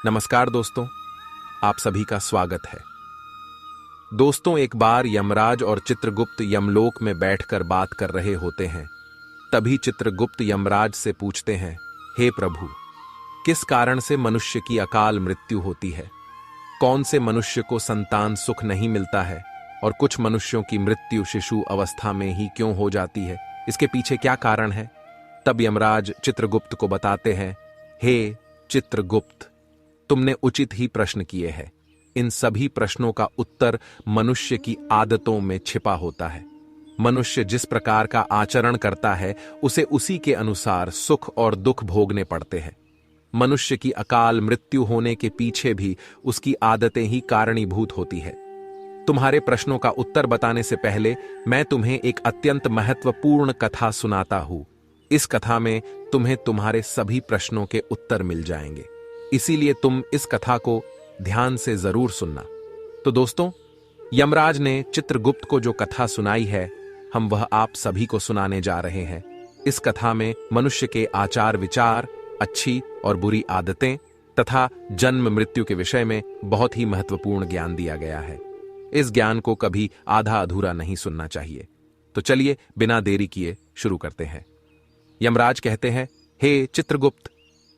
नमस्कार दोस्तों, आप सभी का स्वागत है। दोस्तों, एक बार यमराज और चित्रगुप्त यमलोक में बैठकर बात कर रहे होते हैं। तभी चित्रगुप्त यमराज से पूछते हैं, हे प्रभु, किस कारण से मनुष्य की अकाल मृत्यु होती है? कौन से मनुष्य को संतान सुख नहीं मिलता है और कुछ मनुष्यों की मृत्यु शिशु अवस्था में ही क्यों हो जाती है? इसके पीछे क्या कारण है? तब यमराज चित्रगुप्त को बताते हैं, हे चित्रगुप्त, तुमने उचित ही प्रश्न किए हैं। इन सभी प्रश्नों का उत्तर मनुष्य की आदतों में छिपा होता है। मनुष्य जिस प्रकार का आचरण करता है, उसे उसी के अनुसार सुख और दुख भोगने पड़ते हैं। मनुष्य की अकाल मृत्यु होने के पीछे भी उसकी आदतें ही कारणीभूत होती है। तुम्हारे प्रश्नों का उत्तर बताने से पहले मैं तुम्हें एक अत्यंत महत्वपूर्ण कथा सुनाता हूं। इस कथा में तुम्हें तुम्हारे सभी प्रश्नों के उत्तर मिल जाएंगे, इसीलिए तुम इस कथा को ध्यान से जरूर सुनना। तो दोस्तों, यमराज ने चित्रगुप्त को जो कथा सुनाई है, हम वह आप सभी को सुनाने जा रहे हैं। इस कथा में मनुष्य के आचार विचार, अच्छी और बुरी आदतें तथा जन्म मृत्यु के विषय में बहुत ही महत्वपूर्ण ज्ञान दिया गया है। इस ज्ञान को कभी आधा अधूरा नहीं सुनना चाहिए। तो चलिए बिना देरी किए शुरू करते हैं। यमराज कहते हैं, हे चित्रगुप्त,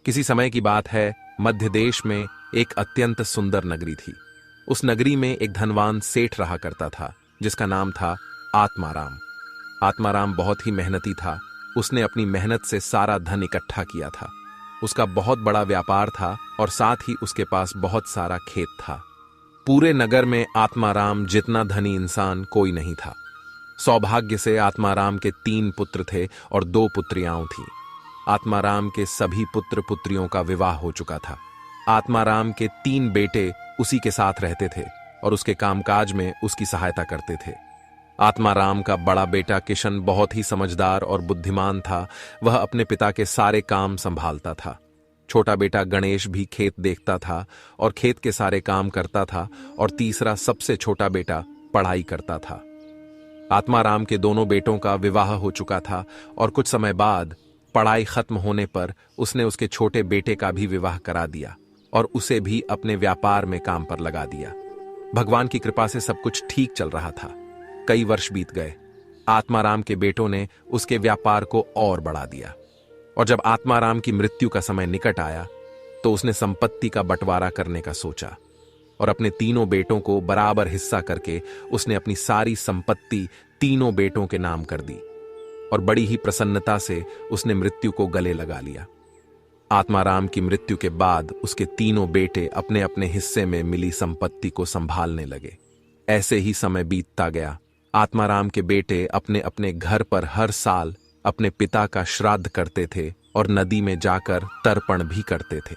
किसी समय की बात है, मध्य देश में एक अत्यंत सुंदर नगरी थी। उस नगरी में एक धनवान सेठ रहा करता था, जिसका नाम था आत्माराम। आत्माराम बहुत ही मेहनती था। उसने अपनी मेहनत से सारा धन इकट्ठा किया था। उसका बहुत बड़ा व्यापार था और साथ ही उसके पास बहुत सारा खेत था। पूरे नगर में आत्माराम जितना धनी इंसान कोई नहीं था। सौभाग्य से आत्माराम के 3 पुत्र थे और 2 पुत्रियां थीं। आत्माराम के सभी पुत्र पुत्रियों का विवाह हो चुका था। आत्माराम के 3 बेटे उसी के साथ रहते थे और उसके कामकाज में उसकी सहायता करते थे। आत्माराम का बड़ा बेटा किशन बहुत ही समझदार और बुद्धिमान था। वह अपने पिता के सारे काम संभालता था। छोटा बेटा गणेश भी खेत देखता था और खेत के सारे काम करता था। और तीसरा सबसे छोटा बेटा पढ़ाई करता था। आत्माराम के दोनों बेटों का विवाह हो चुका था और कुछ समय बाद पढ़ाई खत्म होने पर उसने उसके छोटे बेटे का भी विवाह करा दिया और उसे भी अपने व्यापार में काम पर लगा दिया। भगवान की कृपा से सब कुछ ठीक चल रहा था। कई वर्ष बीत गए। आत्माराम के बेटों ने उसके व्यापार को और बढ़ा दिया और जब आत्माराम की मृत्यु का समय निकट आया तो उसने संपत्ति का बंटवारा करने का सोचा और अपने 3 बेटों को बराबर हिस्सा करके उसने अपनी सारी संपत्ति 3 बेटों के नाम कर दी और बड़ी ही प्रसन्नता से उसने मृत्यु को गले लगा लिया। आत्माराम की मृत्यु के बाद उसके 3 बेटे अपने अपने हिस्से में मिली संपत्ति को संभालने लगे। ऐसे ही समय बीतता गया। आत्माराम के बेटे अपने अपने घर पर हर साल अपने पिता का श्राद्ध करते थे और नदी में जाकर तर्पण भी करते थे,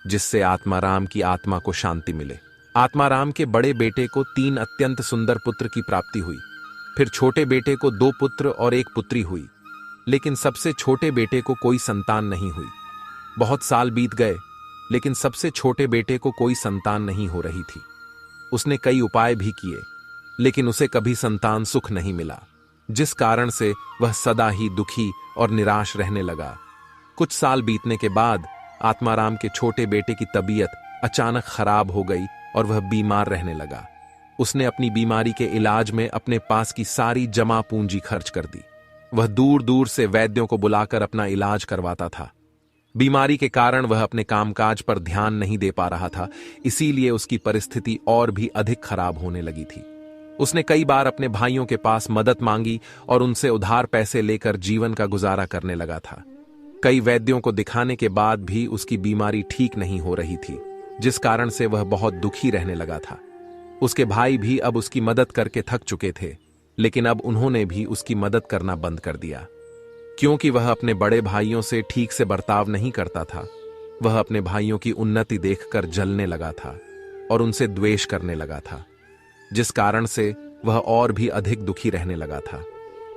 जिससे आत्माराम की आत्मा को शांति मिले। आत्माराम के बड़े बेटे को 3 अत्यंत सुंदर पुत्र की प्राप्ति हुई। फिर छोटे बेटे को 2 पुत्र और 1 पुत्री हुई, लेकिन सबसे छोटे बेटे को कोई संतान नहीं हुई। बहुत साल बीत गए, लेकिन सबसे छोटे बेटे को कोई संतान नहीं हो रही थी। उसने कई उपाय भी किए, लेकिन उसे कभी संतान सुख नहीं मिला, जिस कारण से वह सदा ही दुखी और निराश रहने लगा। कुछ साल बीतने के बाद आत्माराम के छोटे बेटे की तबीयत अचानक खराब हो गई और वह बीमार रहने लगा। उसने अपनी बीमारी के इलाज में अपने पास की सारी जमा पूंजी खर्च कर दी। वह दूर दूर से वैद्यों को बुलाकर अपना इलाज करवाता था। बीमारी के कारण वह अपने कामकाज पर ध्यान नहीं दे पा रहा था, इसीलिए उसकी परिस्थिति और भी अधिक खराब होने लगी थी। उसने कई बार अपने भाइयों के पास मदद मांगी और उनसे उधार पैसे लेकर जीवन का गुजारा करने लगा था। कई वैद्यों को दिखाने के बाद भी उसकी बीमारी ठीक नहीं हो रही थी, जिस कारण से वह बहुत दुखी रहने लगा था। उसके भाई भी अब उसकी मदद करके थक चुके थे, लेकिन अब उन्होंने भी उसकी मदद करना बंद कर दिया, क्योंकि वह अपने बड़े भाइयों से ठीक से बर्ताव नहीं करता था। वह अपने भाइयों की उन्नति देखकर जलने लगा था और उनसे द्वेष करने लगा था, जिस कारण से वह और भी अधिक दुखी रहने लगा था।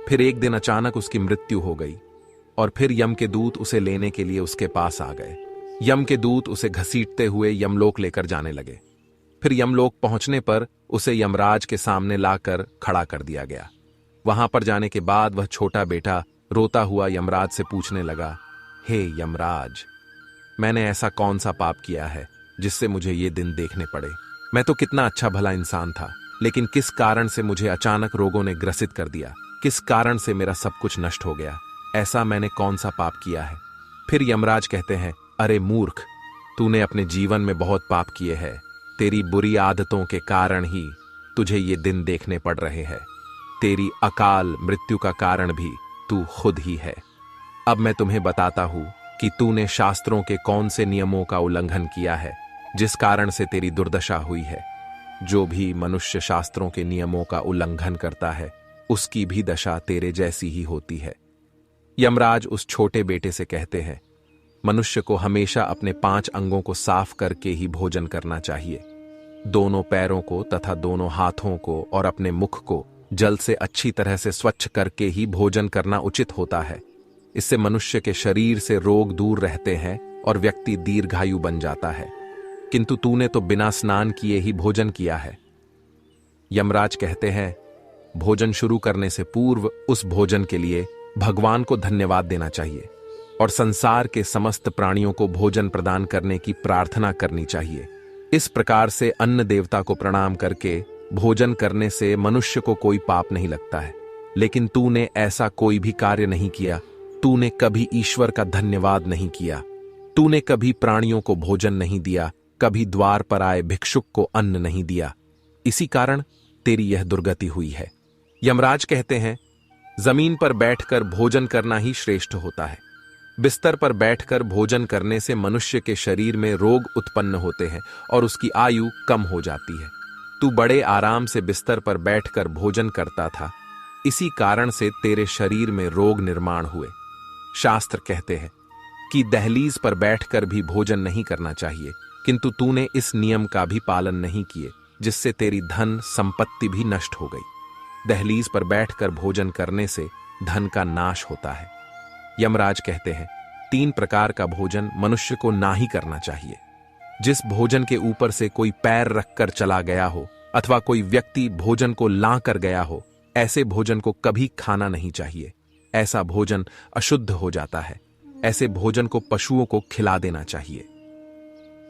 फिर एक दिन अचानक उसकी मृत्यु हो गई और फिर यम के दूत उसे लेने के लिए उसके पास आ गए। यम के दूत उसे घसीटते हुए यमलोक लेकर जाने लगे। फिर यमलोक पहुंचने पर उसे यमराज के सामने लाकर खड़ा कर दिया गया। वहां पर जाने के बाद वह छोटा बेटा रोता हुआ यमराज से पूछने लगा, हे यमराज, मैंने ऐसा कौन सा पाप किया है जिससे मुझे ये दिन देखने पड़े। मैं तो कितना अच्छा भला इंसान था, लेकिन किस कारण से मुझे अचानक रोगों ने ग्रसित कर दिया? किस कारण से मेरा सब कुछ नष्ट हो गया? ऐसा मैंने कौन सा पाप किया है? फिर यमराज कहते हैं, अरे मूर्ख, तूने अपने जीवन में बहुत पाप किए हैं। तेरी बुरी आदतों के कारण ही तुझे ये दिन देखने पड़ रहे हैं। तेरी अकाल मृत्यु का कारण भी तू खुद ही है। अब मैं तुम्हें बताता हूं कि तूने शास्त्रों के कौन से नियमों का उल्लंघन किया है, जिस कारण से तेरी दुर्दशा हुई है। जो भी मनुष्य शास्त्रों के नियमों का उल्लंघन करता है, उसकी भी दशा तेरे जैसी ही होती है। यमराज उस छोटे बेटे से कहते हैं, मनुष्य को हमेशा अपने 5 अंगों को साफ करके ही भोजन करना चाहिए। दोनों पैरों को तथा दोनों हाथों को और अपने मुख को जल से अच्छी तरह से स्वच्छ करके ही भोजन करना उचित होता है। इससे मनुष्य के शरीर से रोग दूर रहते हैं और व्यक्ति दीर्घायु बन जाता है। किंतु तूने तो बिना स्नान किए ही भोजन किया है। यमराज कहते हैं, भोजन शुरू करने से पूर्व उस भोजन के लिए भगवान को धन्यवाद देना चाहिए और संसार के समस्त प्राणियों को भोजन प्रदान करने की प्रार्थना करनी चाहिए। इस प्रकार से अन्न देवता को प्रणाम करके भोजन करने से मनुष्य को कोई पाप नहीं लगता है। लेकिन तूने ऐसा कोई भी कार्य नहीं किया। तूने कभी ईश्वर का धन्यवाद नहीं किया। तूने कभी प्राणियों को भोजन नहीं दिया, कभी द्वार पर आए भिक्षुक को अन्न नहीं दिया। इसी कारण तेरी यह दुर्गति हुई है। यमराज कहते हैं, जमीन पर बैठकर भोजन करना ही श्रेष्ठ होता है। बिस्तर पर बैठकर भोजन करने से मनुष्य के शरीर में रोग उत्पन्न होते हैं और उसकी आयु कम हो जाती है। तू बड़े आराम से बिस्तर पर बैठकर भोजन करता था, इसी कारण से तेरे शरीर में रोग निर्माण हुए। शास्त्र कहते हैं कि दहलीज पर बैठकर भी भोजन नहीं करना चाहिए, किंतु तूने इस नियम का भी पालन नहीं किए, जिससे तेरी धन संपत्ति भी नष्ट हो गई। दहलीज पर बैठकर भोजन करने से धन का नाश होता है। यमराज कहते हैं, 3 प्रकार का भोजन मनुष्य को ना ही करना चाहिए। जिस भोजन के ऊपर से कोई पैर रखकर चला गया हो अथवा कोई व्यक्ति भोजन को ला कर गया हो, ऐसे भोजन को कभी खाना नहीं चाहिए। ऐसा भोजन अशुद्ध हो जाता है। ऐसे भोजन को पशुओं को खिला देना चाहिए।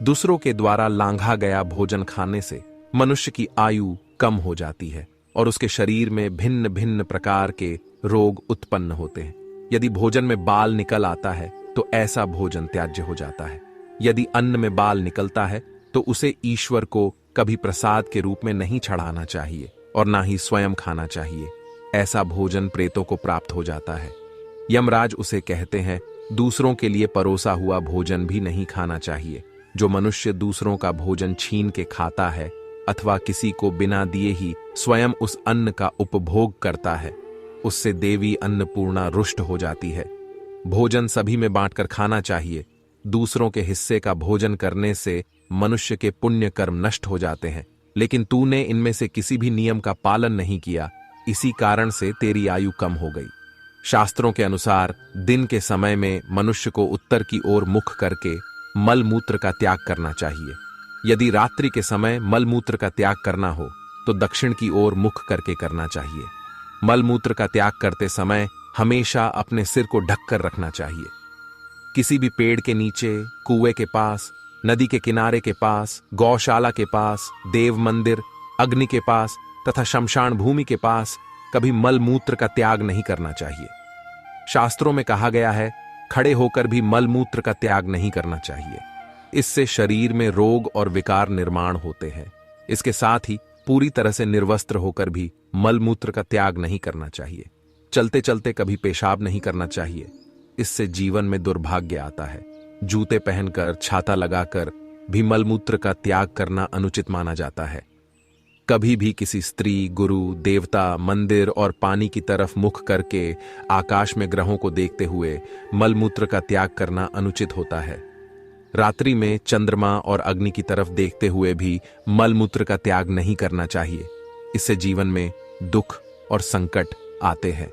दूसरों के द्वारा लांघा गया भोजन खाने से मनुष्य की आयु कम हो जाती है और उसके शरीर में भिन्न भिन्न प्रकार के रोग उत्पन्न होते हैं। यदि भोजन में बाल निकल आता है तो ऐसा भोजन त्याज्य हो जाता है। यदि अन्न में बाल निकलता है तो उसे ईश्वर को कभी प्रसाद के रूप में नहीं चढ़ाना चाहिए और ना ही स्वयं खाना चाहिए। ऐसा भोजन प्रेतों को प्राप्त हो जाता है। यमराज उसे कहते हैं, दूसरों के लिए परोसा हुआ भोजन भी नहीं खाना चाहिए। जो मनुष्य दूसरों का भोजन छीन के खाता है अथवा किसी को बिना दिए ही स्वयं उस अन्न का उपभोग करता है, उससे देवी अन्नपूर्णा रुष्ट हो जाती है। भोजन सभी में बांटकर खाना चाहिए। दूसरों के हिस्से का भोजन करने से मनुष्य के पुण्य कर्म नष्ट हो जाते हैं, लेकिन तूने इनमें से किसी भी नियम का पालन नहीं किया। इसी कारण से तेरी आयु कम हो गई। शास्त्रों के अनुसार दिन के समय में मनुष्य को उत्तर की ओर मुख करके मल मूत्र का त्याग करना चाहिए। यदि रात्रि के समय मल मूत्र का त्याग करना हो तो दक्षिण की ओर मुख करके करना चाहिए। मल मूत्र का त्याग करते समय हमेशा अपने सिर को ढककर रखना चाहिए। किसी भी पेड़ के नीचे, कुएं के पास, नदी के किनारे के पास, गौशाला के पास, देव मंदिर, अग्नि के पास तथा शमशान भूमि के पास कभी मल मूत्र का त्याग नहीं करना चाहिए। शास्त्रों में कहा गया है, खड़े होकर भी मल मूत्र का त्याग नहीं करना चाहिए। इससे शरीर में रोग और विकार निर्माण होते हैं। इसके साथ ही पूरी तरह से निर्वस्त्र होकर भी मल मूत्र का त्याग नहीं करना चाहिए। चलते चलते कभी पेशाब नहीं करना चाहिए। इससे जीवन में दुर्भाग्य आता है। जूते पहनकर, छाता लगाकर भी मल मूत्र का त्याग करना अनुचित माना जाता है। कभी भी किसी स्त्री, गुरु, देवता, मंदिर और पानी की तरफ मुख करके आकाश में ग्रहों को देखते हुए मल मूत्र का त्याग करना अनुचित होता है। रात्रि में चंद्रमा और अग्नि की तरफ देखते हुए भी मल मूत्र का त्याग नहीं करना चाहिए। इससे जीवन में दुख और संकट आते हैं।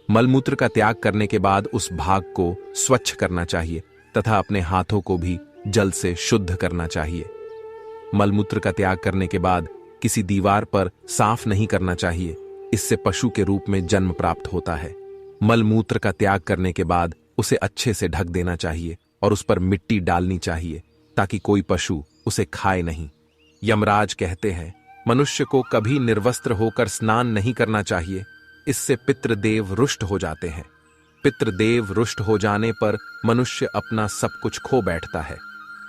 मलमूत्र का त्याग करने के बाद उस भाग को स्वच्छ करना चाहिए तथा अपने हाथों को भी जल से शुद्ध करना चाहिए। मलमूत्र का त्याग करने के बाद किसी दीवार पर साफ नहीं करना चाहिए। इससे पशु के रूप में जन्म प्राप्त होता है। मलमूत्र का त्याग करने के बाद उसे अच्छे से ढक देना चाहिए और उस पर मिट्टी डालनी चाहिए ताकि कोई पशु उसे खाए नहीं। यमराज कहते हैं, मनुष्य को कभी निर्वस्त्र होकर स्नान नहीं करना चाहिए, इससे पितृदेव रुष्ट हो जाते हैं। पितृदेव रुष्ट हो जाने पर मनुष्य अपना सब कुछ खो बैठता है,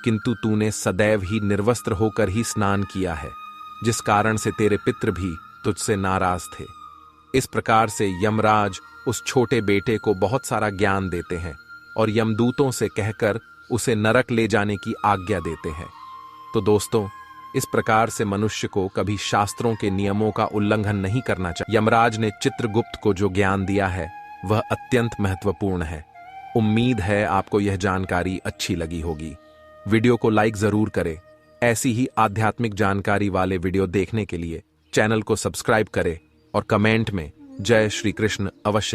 किंतु तूने सदैव ही निर्वस्त्र होकर ही स्नान किया है, जिस कारण से तेरे पितृ भी तुझसे नाराज थे। इस प्रकार से यमराज उस छोटे बेटे को बहुत सारा ज्ञान देते हैं और यमदूतों से कहकर उसे नरक ले जाने की आज्ञा देते हैं। तो दोस्तों, इस प्रकार से मनुष्य को कभी शास्त्रों के नियमों का उल्लंघन नहीं करना चाहिए। यमराज ने चित्रगुप्त को जो ज्ञान दिया है वह अत्यंत महत्वपूर्ण है। उम्मीद है आपको यह जानकारी अच्छी लगी होगी। वीडियो को लाइक जरूर करें। ऐसी ही आध्यात्मिक जानकारी वाले वीडियो देखने के लिए चैनल को सब्सक्राइब करें और कमेंट में जय श्री कृष्ण अवश्य